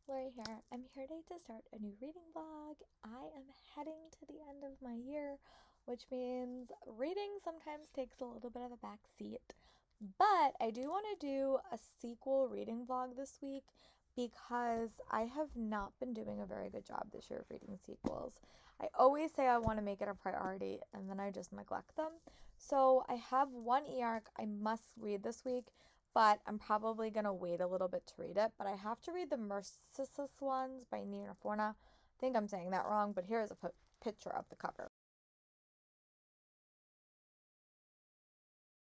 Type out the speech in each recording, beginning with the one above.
Lori here. I'm here today to start a new reading vlog. I am heading to the end of my year, which means reading sometimes takes a little bit of a back seat. But I do want to do a sequel reading vlog this week because I have not been doing a very good job this year of reading sequels. I always say I want to make it a priority and then I just neglect them. So I have one e-arc I must read this week, but I'm probably going to wait a little bit to read it. But I have to read the Merciless ones by Forna. I think I'm saying that wrong, but here's a picture of the cover.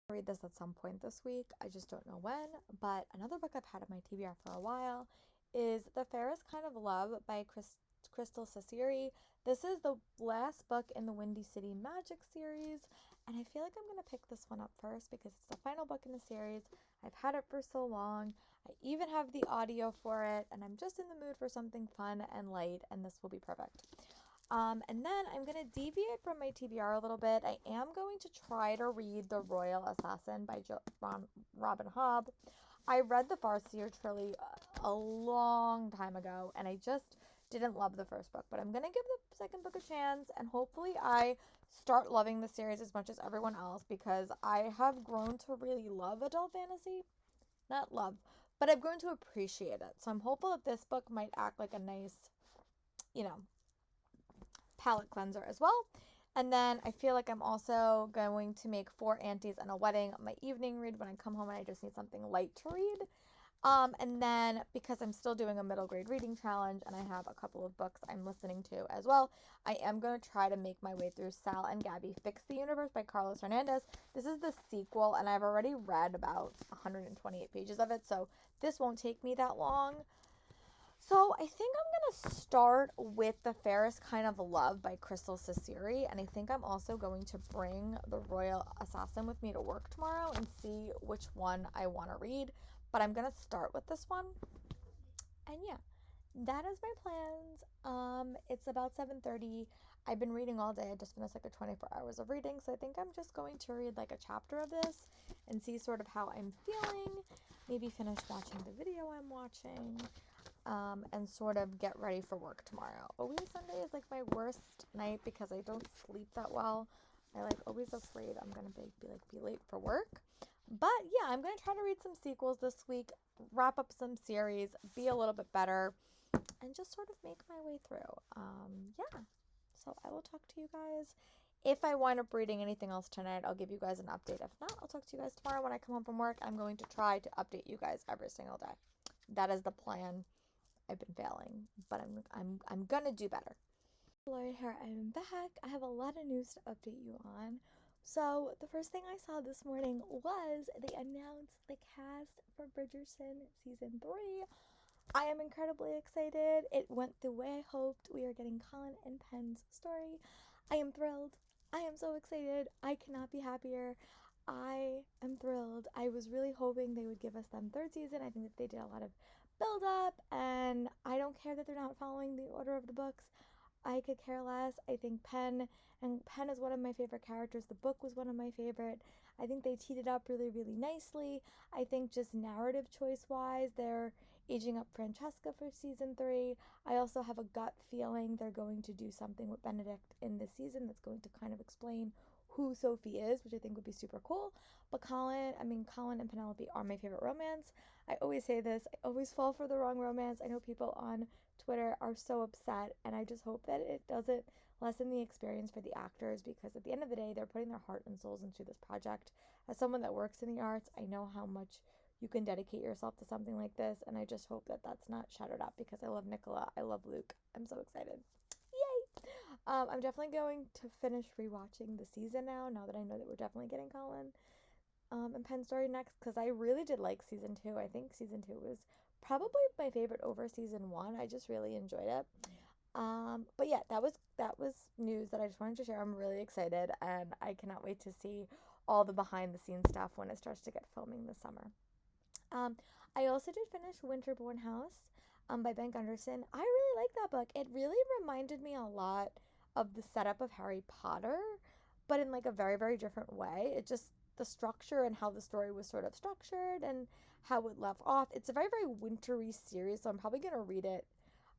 I'll read this at some point this week. I just don't know when. But another book I've had on my TBR for a while is The Fairest Kind of Love by Crystal Ciceri. This is the last book in the Windy City Magic series, and I feel like I'm going to pick this one up first because it's the final book in the series. I've had it for so long. I even have the audio for it, and I'm just in the mood for something fun and light, and this will be perfect. And then I'm going to deviate from my TBR a little bit. I am going to try to read The Royal Assassin by Robin Hobb. I read the Farseer trilogy a long time ago, and I just didn't love the first book. But I'm going to give the second book a chance, and hopefully I start loving the series as much as everyone else because I have grown to really love adult fantasy. Not love, but I've grown to appreciate it. So I'm hopeful that this book might act like a nice, palate cleanser as well. And then I feel like I'm also going to make Four Aunties and a Wedding my evening read when I come home and I just need something light to read. And then because I'm still doing a middle grade reading challenge and I have a couple of books I'm listening to as well, I am going to try to make my way through Sal and Gabby Fix the Universe by Carlos Hernandez. This is the sequel and I've already read about 128 pages of it, so this won't take me that long. So I think I'm going to start with The Fairest Kind of Love by Crystal Ciceri, and I think I'm also going to bring The Royal Assassin with me to work tomorrow and see which one I want to read, but I'm going to start with this one. And yeah, that is my plans. It's about 7:30. I've been reading all day. I just finished like a 24 hours of reading, so I think I'm just going to read like a chapter of this and see sort of how I'm feeling, maybe finish watching the video I'm watching. And sort of get ready for work tomorrow. Always Sunday is like my worst night because I don't sleep that well. I always afraid I'm gonna be late for work. But yeah, I'm gonna try to read some sequels this week, wrap up some series, be a little bit better, and just sort of make my way through. Yeah. So I will talk to you guys. If I wind up reading anything else tonight, I'll give you guys an update. If not, I'll talk to you guys tomorrow when I come home from work. I'm going to try to update you guys every single day. That is the plan. I've been failing, but I'm gonna do better. Lori here, I'm back. I have a lot of news to update you on. So the first thing I saw this morning was they announced the cast for Bridgerton season 3. I am incredibly excited. It went the way I hoped. We are getting Colin and Penn's story. I am thrilled. I am so excited. I cannot be happier. I am thrilled. I was really hoping they would give us them third season. I think that they did a lot of build up, and I don't care that they're not following the order of the books. I could care less. I think Penn is one of my favorite characters. The book was one of my favorite. I think they teed it up really, really nicely. I think just narrative choice wise, they're aging up Francesca for season 3. I also have a gut feeling they're going to do something with Benedict in this season that's going to kind of explain who Sophie is, which I think would be super cool. But Colin and Penelope are my favorite romance. I always say this, I always fall for the wrong romance. I know people on Twitter are so upset, and I just hope that it doesn't lessen the experience for the actors because at the end of the day, they're putting their heart and souls into this project. As someone that works in the arts, I know how much you can dedicate yourself to something like this, and I just hope that that's not shadowed up because I love Nicola, I love Luke. I'm so excited. Yay! I'm definitely going to finish rewatching the season now that I know that we're definitely getting Colin and Penn story next because I really did like season 2. I think season 2 was probably my favorite over season 1. I just really enjoyed it. But yeah, that was news that I just wanted to share. I'm really excited and I cannot wait to see all the behind the scenes stuff when it starts to get filming this summer. I also did finish Winterborn House by Ben Gunderson. I really like that book. It really reminded me a lot of the setup of Harry Potter, but in like a very, very different way. It just the structure and how the story was sort of structured and how it left off. It's a very, very wintry series, so I'm probably going to read it.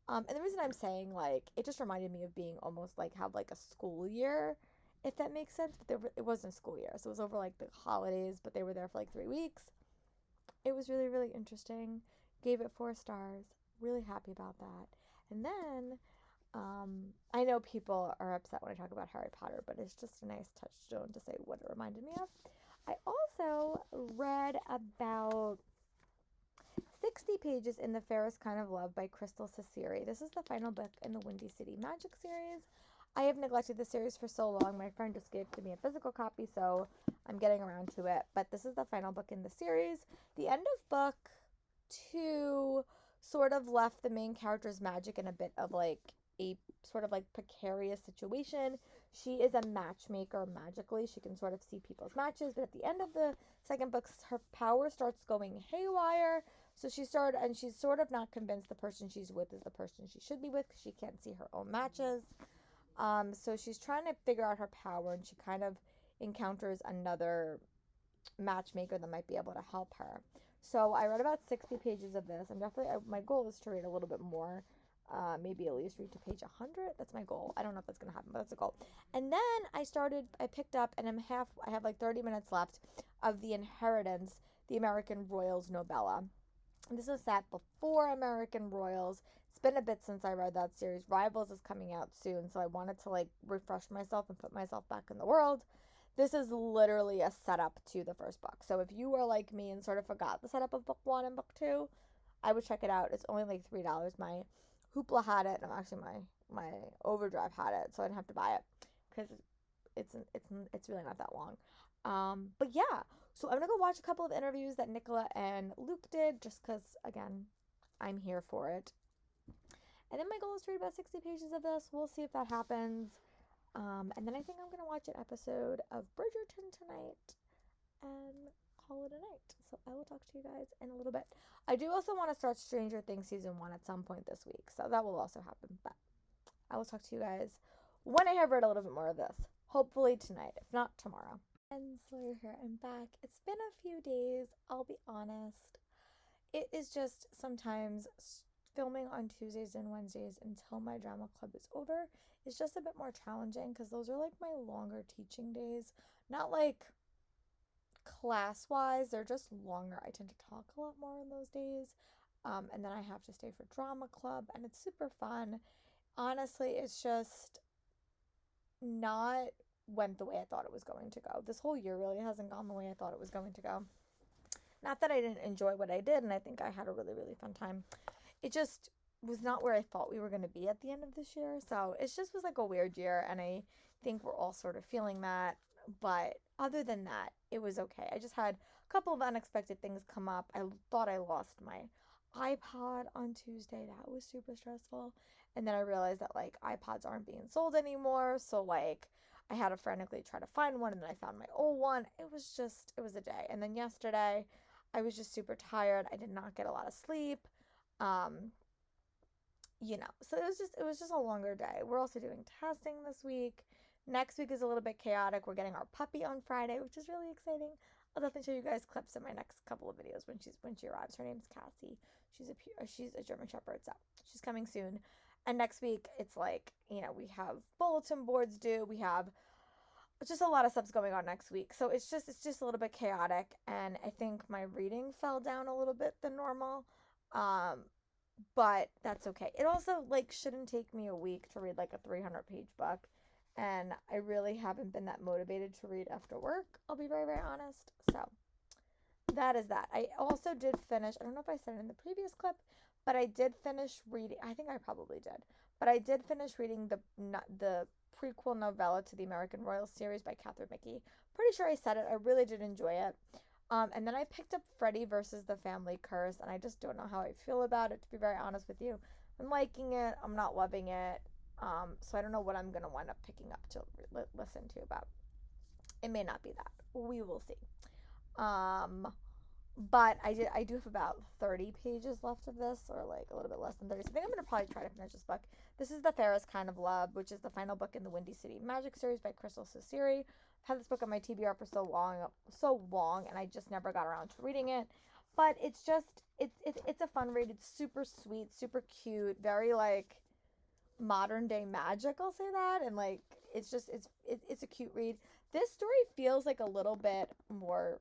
And the reason I'm saying, like, it just reminded me of being almost like have like a school year, if that makes sense. But it wasn't a school year, so it was over like the holidays, but they were there for like 3 weeks. It was really, really interesting. Gave it 4 stars. Really happy about that. And then I know people are upset when I talk about Harry Potter, but it's just a nice touchstone to say what it reminded me of. I also read about 60 pages in The Fairest Kind of Love by Crystal Ciceri. This is the final book in the Windy City Magic series. I have neglected the series for so long. My friend just gave to me a physical copy, so I'm getting around to it. But this is the final book in the series. The end of book 2 sort of left the main character's magic in a bit of like a sort of like precarious situation. She is a matchmaker magically. She can sort of see people's matches, but at the end of the second book, her power starts going haywire. So she's sort of not convinced the person she's with is the person she should be with because she can't see her own matches. So she's trying to figure out her power, and she kind of encounters another matchmaker that might be able to help her. So I read about 60 pages of this. My goal is to read a little bit more. Maybe at least read to page 100. That's my goal. I don't know if that's going to happen, but that's a goal. And then I picked up, and I have like 30 minutes left of The Inheritance, the American Royals novella. And this is set before American Royals. It's been a bit since I read that series. Rivals is coming out soon, so I wanted to like refresh myself and put myself back in the world. This is literally a setup to the first book. So if you are like me and sort of forgot the setup of book 1 and book 2, I would check it out. It's only like $3. My Hoopla had it. No, actually my Overdrive had it, so I didn't have to buy it because it's really not that long. But yeah, so I'm gonna go watch a couple of interviews that Nicola and Luke did, just because again, I'm here for it. And then my goal is to read about 60 pages of this. We'll see if that happens. And then I think I'm gonna watch an episode of Bridgerton tonight and call it a night. So I will talk to you guys in a little bit. I do also want to start Stranger Things season 1 at some point this week, so that will also happen. But I will talk to you guys when I have read a little bit more of this. Hopefully tonight, if not tomorrow. And Slayer here, I'm back. It's been a few days, I'll be honest. It is just sometimes filming on Tuesdays and Wednesdays until my drama club is over is just a bit more challenging because those are like my longer teaching days. Not like class-wise, they're just longer. I tend to talk a lot more on those days. And then I have to stay for drama club, and it's super fun. Honestly, it's just not went the way I thought it was going to go. This whole year really hasn't gone the way I thought it was going to go. Not that I didn't enjoy what I did, and I think I had a really, really fun time. It just was not where I thought we were going to be at the end of this year. So it just was like a weird year, and I think we're all sort of feeling that. But other than that, it was okay. I just had a couple of unexpected things come up. I thought I lost my iPod on Tuesday. That was super stressful. And then I realized that like iPods aren't being sold anymore. So like I had to frantically try to find one, and then I found my old one. It was a day. And then yesterday I was just super tired. I did not get a lot of sleep. So it was just a longer day. We're also doing testing this week. Next week is a little bit chaotic. We're getting our puppy on Friday, which is really exciting. I'll definitely show you guys clips in my next couple of videos when she arrives. Her name's Cassie. She's a German Shepherd, so she's coming soon. And next week it's like, we have bulletin boards due. We have just a lot of stuff's going on next week. So it's just a little bit chaotic, and I think my reading fell down a little bit than normal. But that's okay. It also like shouldn't take me a week to read like a 300-page book. And I really haven't been that motivated to read after work. I'll be very, very honest. So that is that. I also did finish, I don't know if I said it in the previous clip, but I did finish reading, I think I probably did, but I did finish reading the prequel novella to the American Royals series by Catherine Mickey. Pretty sure I said it. I really did enjoy it. And then I picked up Freddy versus the Family Curse, and I just don't know how I feel about it, to be very honest with you. I'm liking it. I'm not loving it. So I don't know what I'm going to wind up picking up to listen to, but it may not be that. We will see. But I do have about 30 pages left of this, or like a little bit less than 30. So I think I'm going to probably try to finish this book. This is The Fairest Kind of Love, which is the final book in the Windy City Magic series by Crystal Ciceri. I've had this book on my TBR for so long, and I just never got around to reading it. But it's just, it's a fun read. It's super sweet, super cute, very like modern day magic, I'll say that. And like, it's just, it's a cute read. This story feels like a little bit more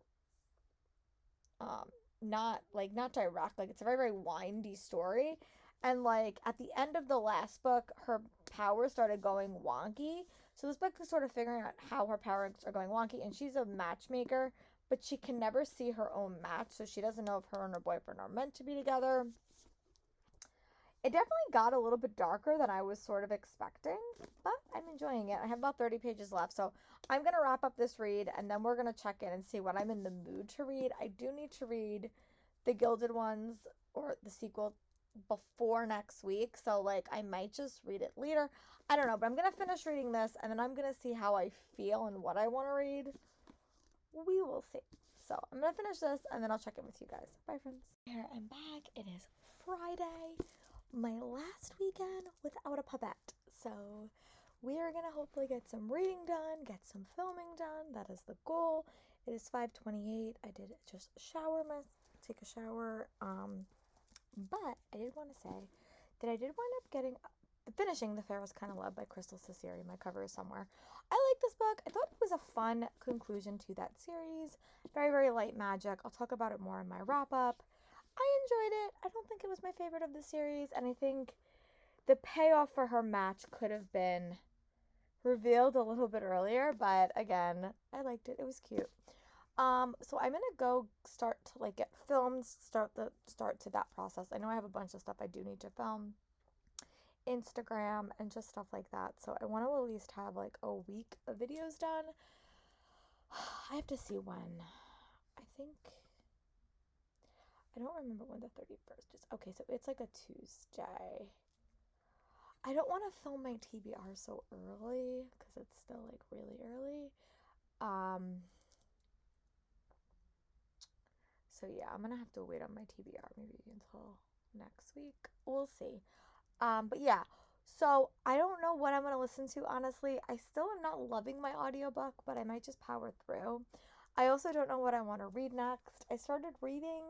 not direct, like it's a very very windy story, and like at the end of the last book her powers started going wonky, so this book is sort of figuring out how her powers are going wonky, and she's a matchmaker but she can never see her own match, so she doesn't know if her and her boyfriend are meant to be together. It definitely got a little bit darker than I was sort of expecting, but I'm enjoying it. I have about 30 pages left, so I'm going to wrap up this read, and then we're going to check in and see what I'm in the mood to read. I do need to read The Gilded Ones, or the sequel, before next week, so, like, I might just read it later. I don't know, but I'm going to finish reading this, and then I'm going to see how I feel and what I want to read. We will see. So, I'm going to finish this, and then I'll check in with you guys. Bye, friends. Here, I'm back. It is Friday. My last weekend without a puppet. So we are going to hopefully get some reading done, get some filming done. That is the goal. It is 5:28. I did just take a shower. But I did want to say that I did wind up finishing The Fairest Kind of Love by Crystal Ciceri. My cover is somewhere. I like this book. I thought it was a fun conclusion to that series. Very, very light magic. I'll talk about it more in my wrap-up. I enjoyed it. I don't think it was my favorite of the series, and I think the payoff for her match could have been revealed a little bit earlier, but again, I liked it. It was cute. So I'm gonna go start to like get filmed, start to that process. I know I have a bunch of stuff I do need to film, Instagram and just stuff like that. So I want to at least have like a week of videos done. I have to see when. I think I don't remember when the 31st is. Okay, so it's like a Tuesday. I don't want to film my TBR so early because it's still like really early. So yeah, I'm gonna have to wait on my TBR maybe until next week. We'll see. But yeah, so I don't know what I'm gonna listen to, honestly. I still am not loving my audiobook, but I might just power through. I also don't know what I want to read next. I started reading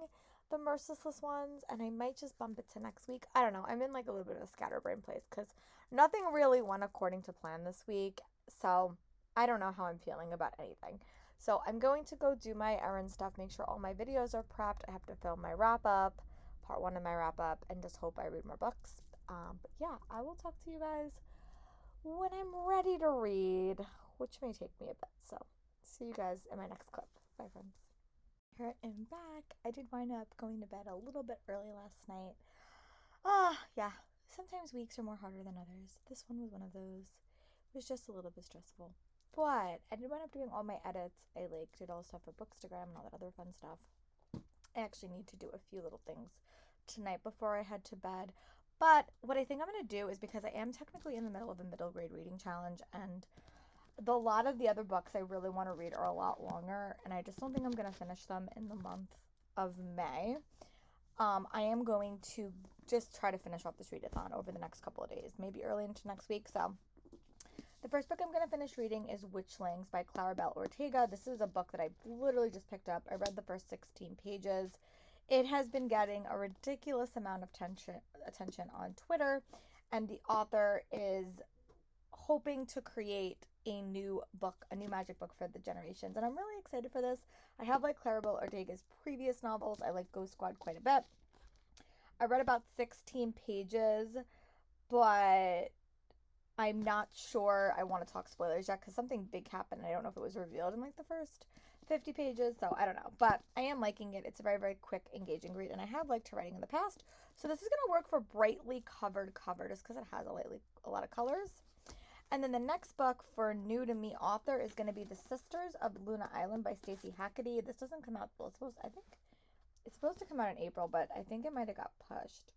the Merciless ones, and I might just bump it to next week. I don't know. I'm in like a little bit of a scatterbrain place because nothing really went according to plan this week. So I don't know how I'm feeling about anything. So I'm going to go do my errand stuff, make sure all my videos are prepped. I have to film my wrap up, part 1 of my wrap up, and just hope I read more books. But yeah, I will talk to you guys when I'm ready to read, which may take me a bit. So see you guys in my next clip. Bye, friends. Here I am back. I did wind up going to bed a little bit early last night. Yeah. Sometimes weeks are more harder than others. This one was one of those. It was just a little bit stressful. But I did wind up doing all my edits. I like did all the stuff for Bookstagram and all that other fun stuff. I actually need to do a few little things tonight before I head to bed. But what I think I'm going to do is, because I am technically in the middle of a middle grade reading challenge, and a lot of the other books I really want to read are a lot longer, and I just don't think I'm going to finish them in the month of May. I am going to just try to finish off this readathon over the next couple of days, maybe early into next week. So the first book I'm going to finish reading is Witchlings by Clarabelle Ortega. This is a book that I literally just picked up. I read the first 16 pages. It has been getting a ridiculous amount of attention on Twitter, and the author is hoping to create a new book, a new magic book for the generations, and I'm really excited for this. I have liked Clarabelle Ortega's previous novels. I like Ghost Squad quite a bit. I read about 16 pages, but I'm not sure I want to talk spoilers yet because something big happened, and I don't know if it was revealed in like the first 50 pages, so I don't know. But I am liking it. It's a very, very quick, engaging read, and I have liked her writing in the past. So this is going to work for brightly covered cover just because it has a lot of colors. And then the next book for new to me author is going to be The Sisters of Luna Island by Stacy Hacketty. This doesn't come out, I think it's supposed to come out in April, but I think it might have got pushed.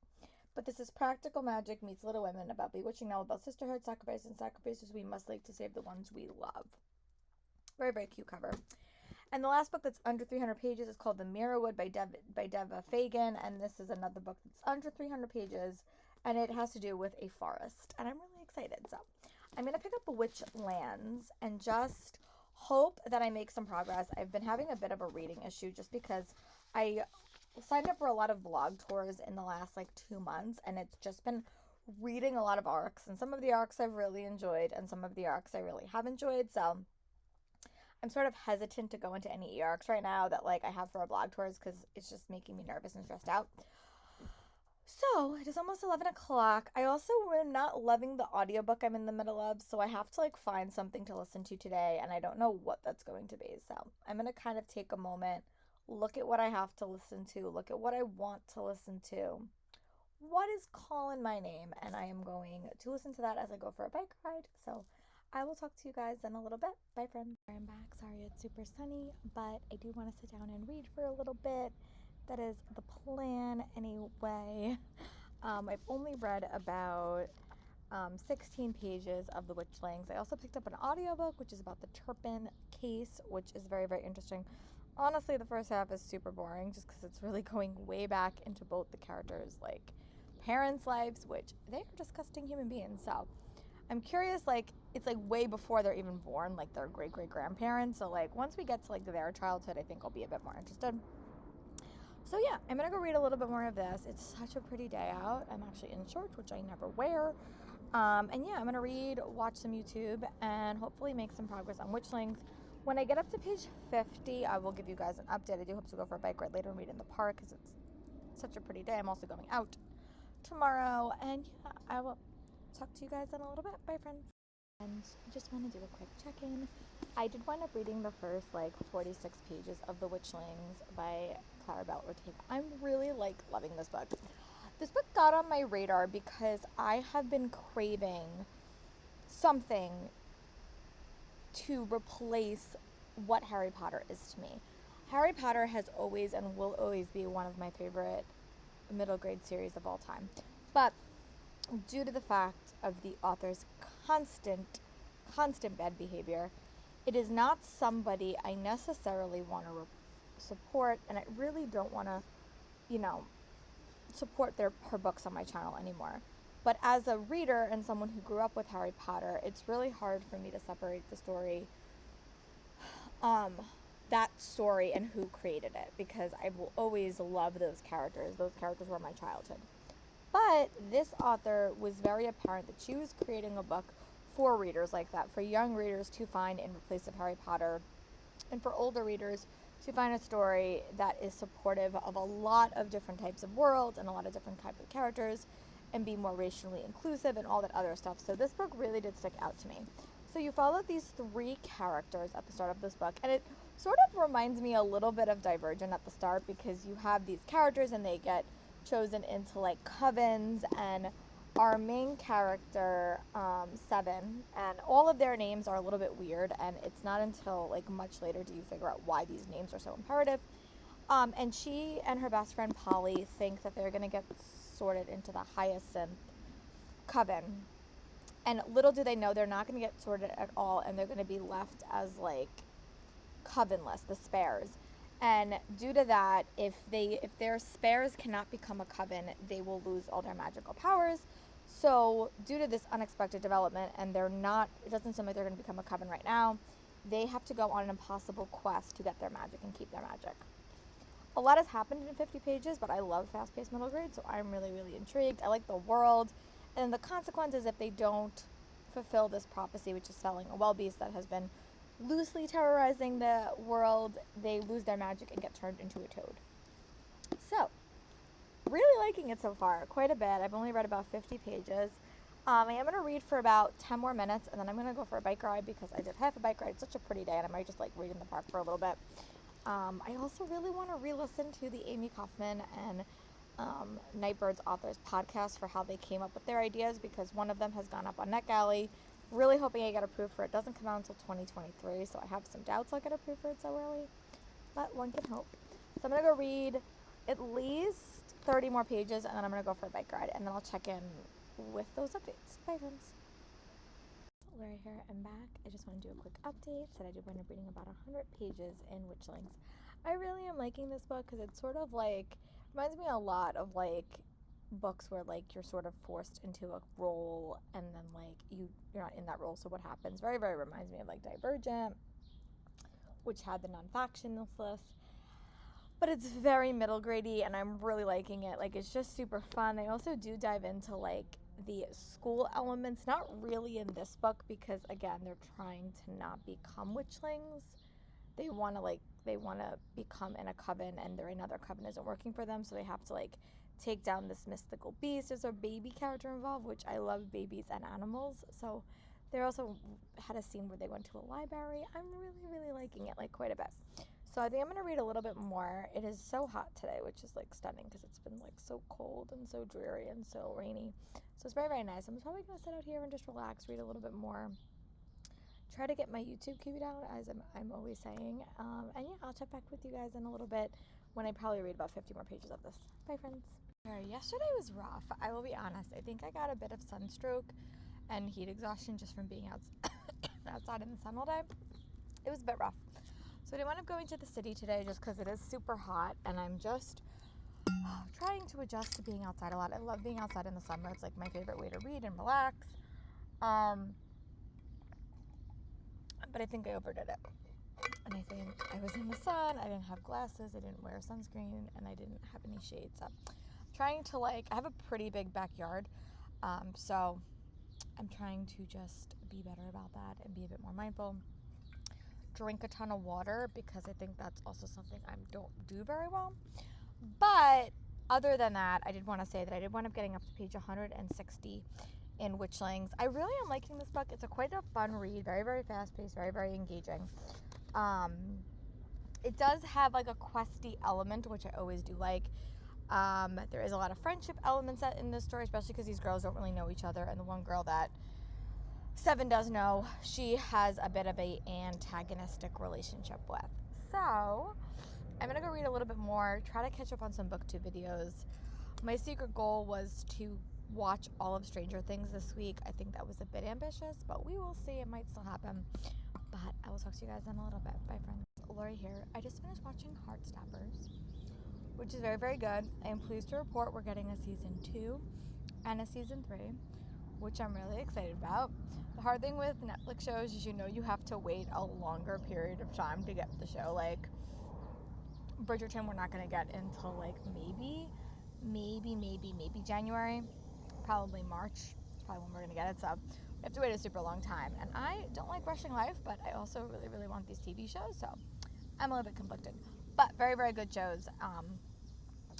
But this is Practical Magic Meets Little Women, about bewitching novel about sisterhood, sacrifices we must make to save the ones we love. Very, very cute cover. And the last book that's under 300 pages is called The Mirrorwood by Deva Fagan, and this is another book that's under 300 pages, and it has to do with a forest, and I'm really excited. So I'm going to pick up Witchlands and just hope that I make some progress. I've been having a bit of a reading issue just because I signed up for a lot of blog tours in the last like 2 months, and it's just been reading a lot of arcs, and some of the arcs I've really enjoyed and some of the arcs I really have enjoyed. So I'm sort of hesitant to go into any arcs right now that like I have for our blog tours because it's just making me nervous and stressed out. So it is almost 11 o'clock. I also am not loving the audiobook I'm in the middle of, so I have to like find something to listen to today, and I don't know what that's going to be. So I'm going to kind of take a moment, look at what I have to listen to, look at what I want to listen to, what is calling my name, and I am going to listen to that as I go for a bike ride. So I will talk to you guys in a little bit. Bye, friends. I'm back. Sorry it's super sunny, but I do want to sit down and read for a little bit. That is the plan anyway. I've only read about 16 pages of the Witchlings. I also picked up an audiobook, which is about the Turpin case, which is very, very interesting. Honestly, the first half is super boring just because it's really going way back into both the characters' like parents' lives, which they are disgusting human beings. So I'm curious, like, it's like way before they're even born, like their great-great-grandparents. So like once we get to like their childhood, I think I'll be a bit more interested. So yeah, I'm going to go read a little bit more of this. It's such a pretty day out. I'm actually in shorts, which I never wear. And yeah, I'm going to read, watch some YouTube, and hopefully make some progress on Witchlings. When I get up to page 50, I will give you guys an update. I do hope to go for a bike ride later and read in the park because it's such a pretty day. I'm also going out tomorrow. And yeah, I will talk to you guys in a little bit. Bye, friends. And just want to do a quick check-in. I did wind up reading the first like 46 pages of The Witchlings by Clarabelle Ortega. I'm really like loving this book. This book got on my radar because I have been craving something to replace what Harry Potter is to me. Harry Potter has always and will always be one of my favorite middle grade series of all time. But due to the fact of the author's constant bad behavior, it is not somebody I necessarily want to support, and I really don't want to, support her books on my channel anymore. But as a reader and someone who grew up with Harry Potter, it's really hard for me to separate the story, that story and who created it, because I will always love those characters. Those characters were my childhood. But this author was very apparent that she was creating a book for readers like that, for young readers to find in replace of Harry Potter, and for older readers to find a story that is supportive of a lot of different types of worlds and a lot of different types of characters, and be more racially inclusive and all that other stuff. So this book really did stick out to me. So you follow these 3 characters at the start of this book, and it sort of reminds me a little bit of Divergent at the start, because you have these characters and they get chosen into like covens, and our main character, Seven, and all of their names are a little bit weird, and it's not until like much later do you figure out why these names are so imperative. And she and her best friend Polly think that they're going to get sorted into the Hyacinth coven, and little do they know they're not going to get sorted at all, and they're going to be left as like covenless, the spares. And due to that, if their spares cannot become a coven, they will lose all their magical powers. So due to this unexpected development, and it doesn't seem like they're going to become a coven right now, they have to go on an impossible quest to get their magic and keep their magic. A lot has happened in 50 pages, but I love fast-paced middle grade, so I'm really, really intrigued. I like the world, and the consequences if they don't fulfill this prophecy, which is selling a well-beast that has been loosely terrorizing the world, they lose their magic and get turned into a toad. So, really liking it so far, quite a bit. I've only read about 50 pages. I am going to read for about 10 more minutes, and then I'm going to go for a bike ride because I did half a bike ride. It's such a pretty day, and I might just like read in the park for a little bit. I also really want to re-listen to the Amy Kaufman and Nightbird's authors podcast for how they came up with their ideas, because one of them has gone up on NetGalley. Really hoping I get approved for it. Doesn't come out until 2023, so I have some doubts I'll get approved for it so early, but one can hope. So I'm going to go read at least 30 more pages, and then I'm going to go for a bike ride, and then I'll check in with those updates. Bye, friends. Laura here. I'm back. I just want to do a quick update. Said I did wind up reading about 100 pages in Witchlings. I really am liking this book because it's sort of like, reminds me a lot of like books where like you're sort of forced into a role and then like you're not in that role, so what happens? Very, very reminds me of like Divergent, which had the non-factionless, but it's very middle grade-y and I'm really liking it. Like, it's just super fun. They also do dive into like the school elements, not really in this book because again they're trying to not become witchlings. They want to become in a coven, and their another coven isn't working for them, so they have to like take down this mystical beast. There's a baby character involved, which I love babies and animals, so they also had a scene where they went to a library. I'm really liking it, like, quite a bit. So I think I'm going to read a little bit more. It is so hot today, which is like stunning because it's been like so cold and so dreary and so rainy. So it's very, very nice. I'm probably going to sit out here and just relax, read a little bit more. Try to get my YouTube queue down, as I'm always saying. And yeah, I'll check back with you guys in a little bit when I probably read about 50 more pages of this. Bye, friends. Yesterday was rough. I will be honest. I think I got a bit of sunstroke and heat exhaustion just from being outside in the sun all day. It was a bit rough. So I didn't end up going to the city today just because it is super hot and I'm just trying to adjust to being outside a lot. I love being outside in the summer. It's like my favorite way to read and relax. But I think I overdid it. And I think I was in the sun, I didn't have glasses, I didn't wear sunscreen, and I didn't have any shade. So I'm trying to I have a pretty big backyard. So I'm trying to just be better about that and be a bit more mindful. Drink a ton of water because I think that's also something I don't do very well. But other than that, I did want to say that I did wind up getting up to page 160 in Witchlings. I really am liking this book. It's quite a fun read, very, very fast-paced, very, very engaging. It does have like a questy element, which I always do like. There is a lot of friendship elements in this story, especially because these girls don't really know each other, and the one girl that Seven does know, she has a bit of a antagonistic relationship with. So I'm gonna go read a little bit more, try to catch up on some booktube videos. My secret goal was to watch all of Stranger Things this week. I think that was a bit ambitious, but we will see. It might still happen. But I will talk to you guys in a little bit. Bye, friends. Lori here. I just finished watching Heartstoppers, which is very, very good. I am pleased to report we're getting a season 2 and a season 3, which I'm really excited about. The hard thing with Netflix shows is you have to wait a longer period of time to get the show. Like Bridgerton, we're not going to get until like maybe January, probably March. That's probably when we're going to get it. So we have to wait a super long time. And I don't like rushing life, but I also really, really want these TV shows. So I'm a little bit conflicted. But very, very good shows,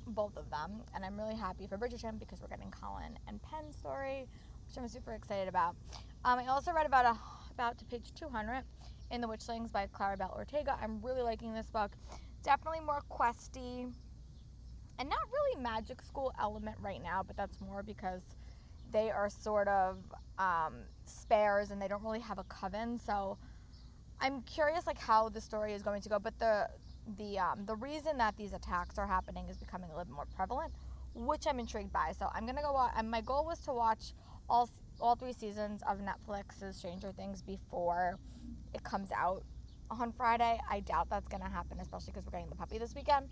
both of them. And I'm really happy for Bridgerton because we're getting Colin and Penn's story, which I'm super excited about. I also read about to page 200 in The Witchlings by Clarabelle Ortega. I'm really liking this book. Definitely more questy and not really magic school element right now, but that's more because they are sort of spares and they don't really have a coven. So I'm curious like how the story is going to go, but the reason that these attacks are happening is becoming a little more prevalent, which I'm intrigued by. So I'm gonna go watch, and my goal was to watch all 3 seasons of Netflix's Stranger Things before it comes out on Friday. I doubt that's gonna happen, especially because we're getting the puppy this weekend.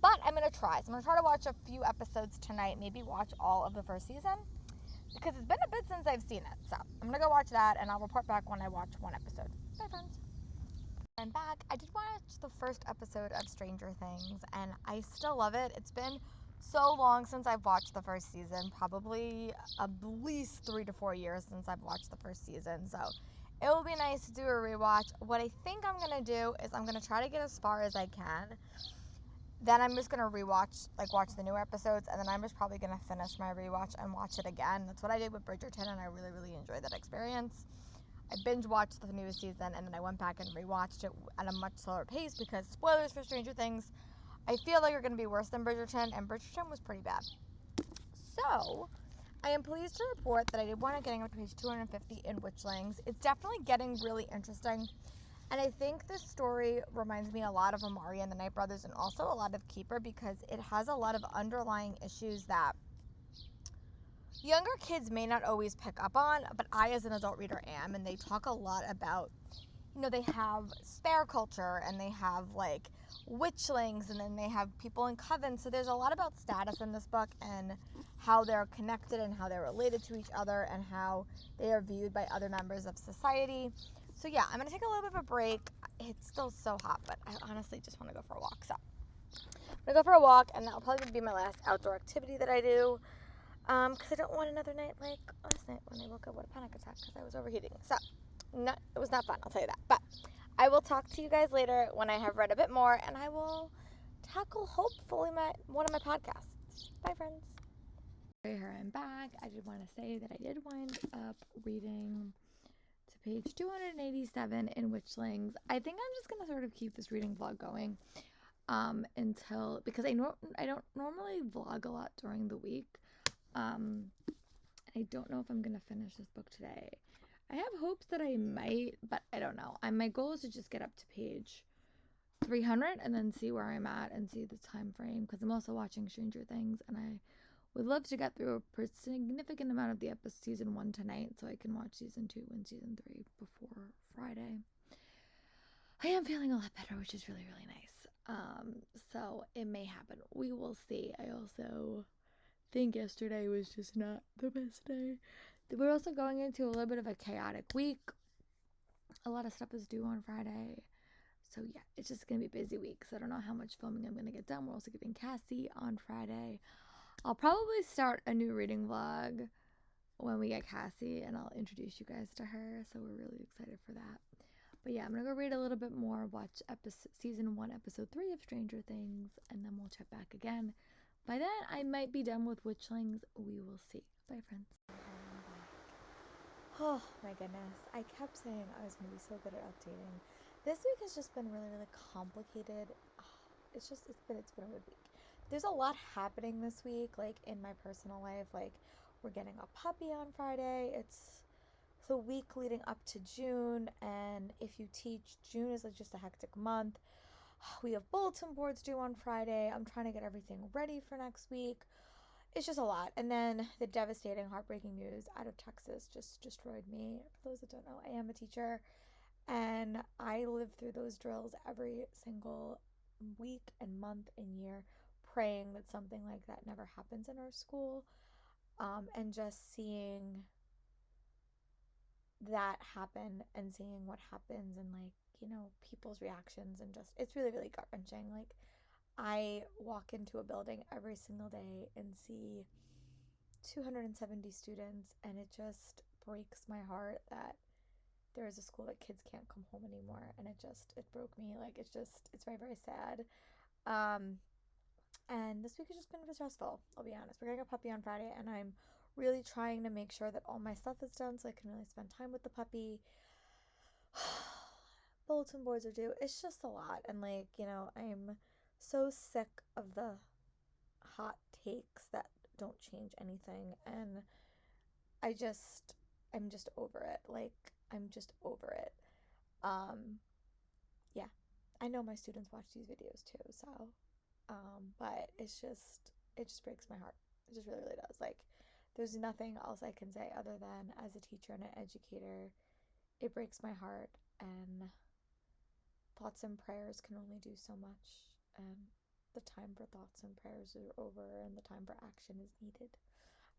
But I'm gonna try. So I'm gonna try to watch a few episodes tonight, maybe watch all of the first season, because it's been a bit since I've seen it. So I'm gonna go watch that, and I'll report back when I watch one episode. Bye, friends. I'm back. I did watch the first episode of Stranger Things, and I still love it. It's been so long since I've watched the first season, probably at least 3 to 4 years since I've watched the first season. So it will be nice to do a rewatch. What I think I'm gonna do is I'm gonna try to get as far as I can. Then I'm just gonna rewatch, watch the new episodes, and then I'm just probably gonna finish my rewatch and watch it again. That's what I did with Bridgerton, and I really, really enjoyed that experience. I binge watched the newest season, and then I went back and rewatched it at a much slower pace because spoilers for Stranger Things, I feel like are going to be worse than Bridgerton, and Bridgerton was pretty bad. So I am pleased to report that I did wind up getting up to page 250 in Witchlings. It's definitely getting really interesting, and I think this story reminds me a lot of Amari and the Night Brothers, and also a lot of Keeper, because it has a lot of underlying issues that younger kids may not always pick up on, but I as an adult reader am, and they talk a lot about, they have spare culture, and they have like witchlings, and then they have people in covens. So there's a lot about status in this book and how they're connected and how they're related to each other and how they are viewed by other members of society. So yeah, I'm going to take a little bit of a break. It's still so hot, but I honestly just want to go for a walk. So I'm going to go for a walk, and that'll probably be my last outdoor activity that I do. Because I don't want another night like last night when I woke up with a panic attack because I was overheating. So, it was not fun, I'll tell you that. But I will talk to you guys later when I have read a bit more, and I will tackle, hopefully, one of my podcasts. Bye, friends. Here I'm back. I did want to say that I did wind up reading to page 287 in Witchlings. I think I'm just going to sort of keep this reading vlog going until, because I don't normally vlog a lot during the week. I don't know if I'm going to finish this book today. I have hopes that I might, but I don't know. My goal is to just get up to page 300 and then see where I'm at and see the time frame, because I'm also watching Stranger Things, and I would love to get through a significant amount of the season 1 tonight so I can watch season 2 and season 3 before Friday. I am feeling a lot better, which is really, really nice. So it may happen. We will see. I also think yesterday was just not the best day. We're also going into a little bit of a chaotic week. A lot of stuff is due on Friday. So yeah, it's just going to be a busy week. So I don't know how much filming I'm going to get done. We're also getting Cassie on Friday. I'll probably start a new reading vlog when we get Cassie, and I'll introduce you guys to her. So we're really excited for that. But yeah, I'm going to go read a little bit more, watch season 1, episode 3 of Stranger Things, and then we'll chat back again. By then, I might be done with Witchlings. We will see. Bye, friends. Oh, my goodness. I kept saying I was going to be so good at updating. This week has just been really, really complicated. It's been a weird week. There's a lot happening this week, like, in my personal life. Like, we're getting a puppy on Friday. It's the week leading up to June, and if you teach, June is like just a hectic month. We have bulletin boards due on Friday. I'm trying to get everything ready for next week. It's just a lot. And then the devastating, heartbreaking news out of Texas just destroyed me. For those that don't know, I am a teacher, and I live through those drills every single week and month and year, praying that something like that never happens in our school. And just seeing that happen and seeing what happens and, like, people's reactions, and just, it's really, really gut-wrenching. Like, I walk into a building every single day and see 270 students, and it just breaks my heart that there is a school that kids can't come home anymore, and it broke me. Like, it's very, very sad. And this week has just been a bit stressful, I'll be honest. We're getting a puppy on Friday, and I'm really trying to make sure that all my stuff is done so I can really spend time with the puppy. Bulletin boards are due. It's just a lot. And, like, I'm so sick of the hot takes that don't change anything. And I'm just over it. Like, I'm just over it. Yeah. I know my students watch these videos too, so, but it just breaks my heart. It just really, really does. Like, there's nothing else I can say other than, as a teacher and an educator, it breaks my heart, and thoughts and prayers can only do so much, and the time for thoughts and prayers is over, and the time for action is needed.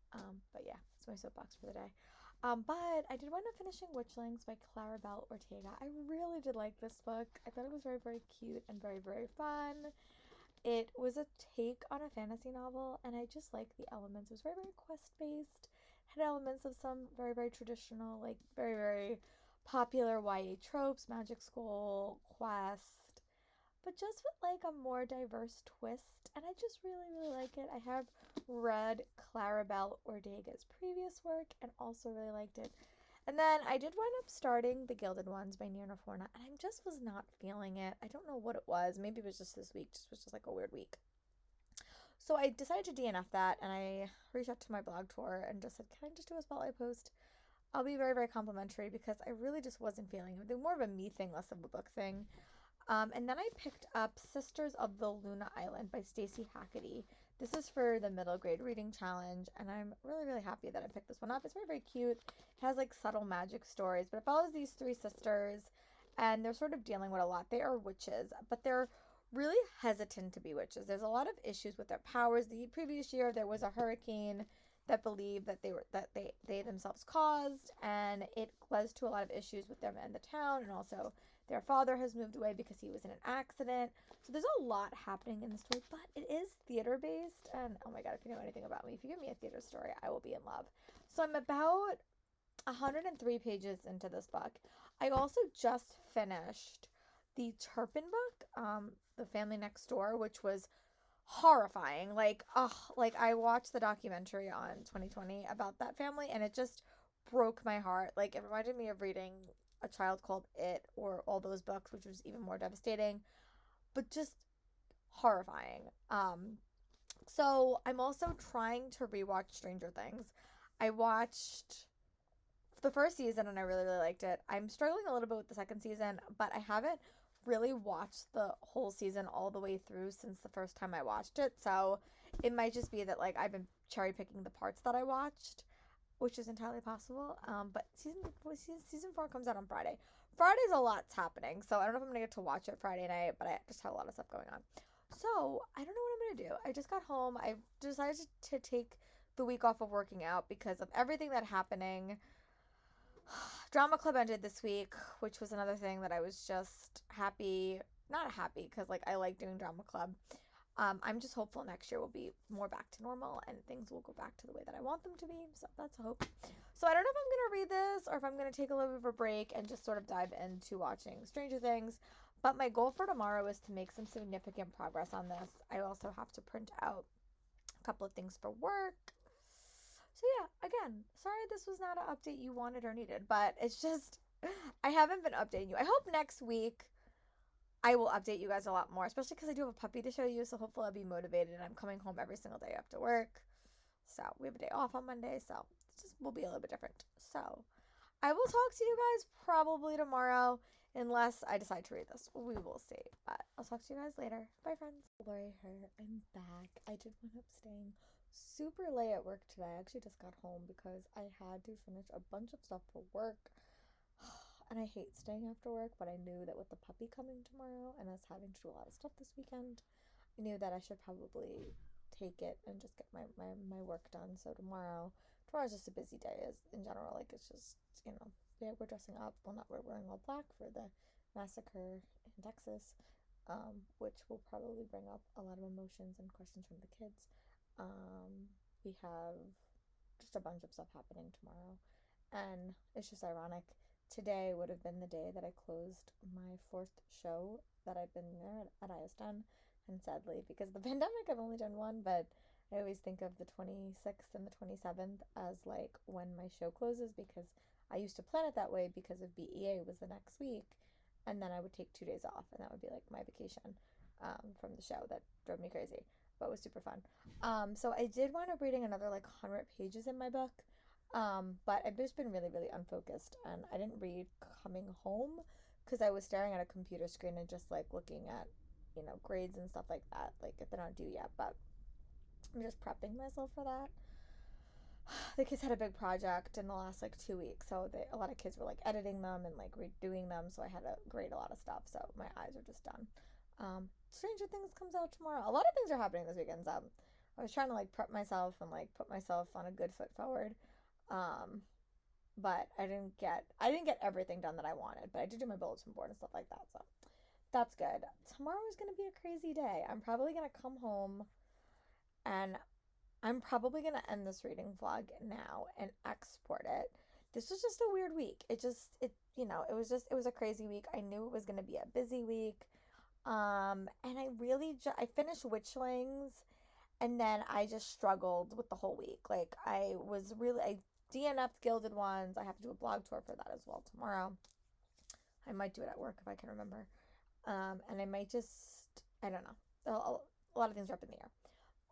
But yeah, that's my soapbox for the day. But I did wind up finishing Witchlings by Clarabelle Ortega. I really did like this book. I thought it was very, very cute and very, very fun. It was a take on a fantasy novel, and I just liked the elements. It was very, very quest-based. Had elements of some very, very traditional, like, very, very popular YA tropes, magic school, quest, but just with, like, a more diverse twist, and I just really, really like it. I have read Clarabelle Ortega's previous work and also really liked it. And then I did wind up starting The Gilded Ones by Forna, and I just was not feeling it. I don't know what it was. Maybe it was just this week. It was just like a weird week. So I decided to DNF that, and I reached out to my blog tour and just said, can I just do a spotlight post? I'll be very, very complimentary, because I really just wasn't feeling it. They're more of a me thing, less of a book thing. And then I picked up Sisters of the Luna Island by Stacy Hacketty. This is for the middle grade reading challenge, and I'm really, really happy that I picked this one up. It's very, very cute. It has like subtle magic stories, but it follows these three sisters, and they're sort of dealing with a lot. They are witches, but they're really hesitant to be witches. There's a lot of issues with their powers. The previous year there was a hurricane that believed that they themselves caused, and it was to a lot of issues with them and the town, and also their father has moved away because he was in an accident. So there's a lot happening in the story, but it is theater based, and oh my god, if you know anything about me, if you give me a theater story, I will be in love. So I'm about 103 pages into this book. I also just finished the Turpin book, The Family Next Door, which was horrifying. Like I watched the documentary on 2020 about that family, and it just broke my heart. Like, it reminded me of reading A Child Called It or all those books, which was even more devastating, but just horrifying. So I'm also trying to rewatch Stranger Things. I watched the first season and I really, really liked it. I'm struggling a little bit with the second season, but I haven't really watched the whole season all the way through since the first time I watched it. So it might just be that, like, I've been cherry picking the parts that I watched, which is entirely possible. But season 4 comes out on Friday. Friday's a lot's happening, so I don't know if I'm gonna get to watch it Friday night, but I just have a lot of stuff going on. So I don't know what I'm gonna do. I just got home. I decided to take the week off of working out because of everything that happening. Drama club ended this week, which was another thing that I was just not happy because, like, I like doing drama club. I'm just hopeful next year will be more back to normal and things will go back to the way that I want them to be. So that's a hope. So I don't know if I'm going to read this or if I'm going to take a little bit of a break and just sort of dive into watching Stranger Things. But my goal for tomorrow is to make some significant progress on this. I also have to print out a couple of things for work. So yeah, again, sorry this was not an update you wanted or needed, but it's just, I haven't been updating you. I hope next week I will update you guys a lot more, especially because I do have a puppy to show you, so hopefully I'll be motivated, and I'm coming home every single day after work. So we have a day off on Monday, so it just will be a little bit different. So I will talk to you guys probably tomorrow, unless I decide to read this. We will see, but I'll talk to you guys later. Bye, friends. Lori here. I'm back. I did wind up staying super late at work today. I actually just got home because I had to finish a bunch of stuff for work. And I hate staying after work, but I knew that with the puppy coming tomorrow and us having to do a lot of stuff this weekend, I knew that I should probably take it and just get my work done. So tomorrow's just a busy day as in general. Like, it's just, yeah, we're dressing up. Well, not we're wearing all black for the massacre in Texas, which will probably bring up a lot of emotions and questions from the kids. We have just a bunch of stuff happening tomorrow, and it's just ironic. Today would have been the day that I closed my 4th show that I've been there at ISDN, and sadly, because of the pandemic, I've only done one, but I always think of the 26th and the 27th as like when my show closes, because I used to plan it that way because of BEA was the next week, and then I would take 2 days off, and that would be like my vacation from the show. That drove me crazy, but was super fun. So I did wind up reading another like 100 pages in my book, but I've just been really, really unfocused, and I didn't read coming home because I was staring at a computer screen and just like looking at, grades and stuff like that. Like, if they're not due yet, but I'm just prepping myself for that. The kids had a big project in the last like 2 weeks, so a lot of kids were like editing them and like redoing them, so I had to grade a lot of stuff, so my eyes are just done. Stranger Things comes out tomorrow. A lot of things are happening this weekend, so I was trying to like prep myself and like put myself on a good foot forward. But I didn't get everything done that I wanted, but I did do my bulletin board and stuff like that, so that's good. Tomorrow is going to be a crazy day. I'm probably going to come home and I'm probably going to end this reading vlog now and export it. This was just a weird week. It was a crazy week. I knew it was going to be a busy week. And I finished Witchlings, and then I just struggled with the whole week. Like, I DNF'd Gilded Ones. I have to do a blog tour for that as well tomorrow. I might do it at work if I can remember. And I might just, I don't know. A lot of things are up in the air.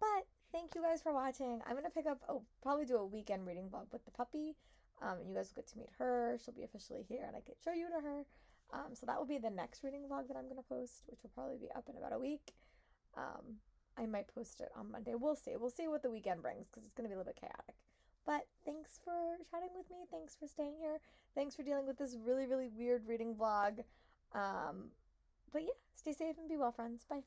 But thank you guys for watching. I'm going to probably do a weekend reading vlog with the puppy. And you guys will get to meet her. She'll be officially here, and I can show you to her. So that will be the next reading vlog that I'm going to post, which will probably be up in about a week. I might post it on Monday. We'll see. We'll see what the weekend brings because it's going to be a little bit chaotic. But thanks for chatting with me. Thanks for staying here. Thanks for dealing with this really, really weird reading vlog. But yeah, stay safe and be well, friends. Bye.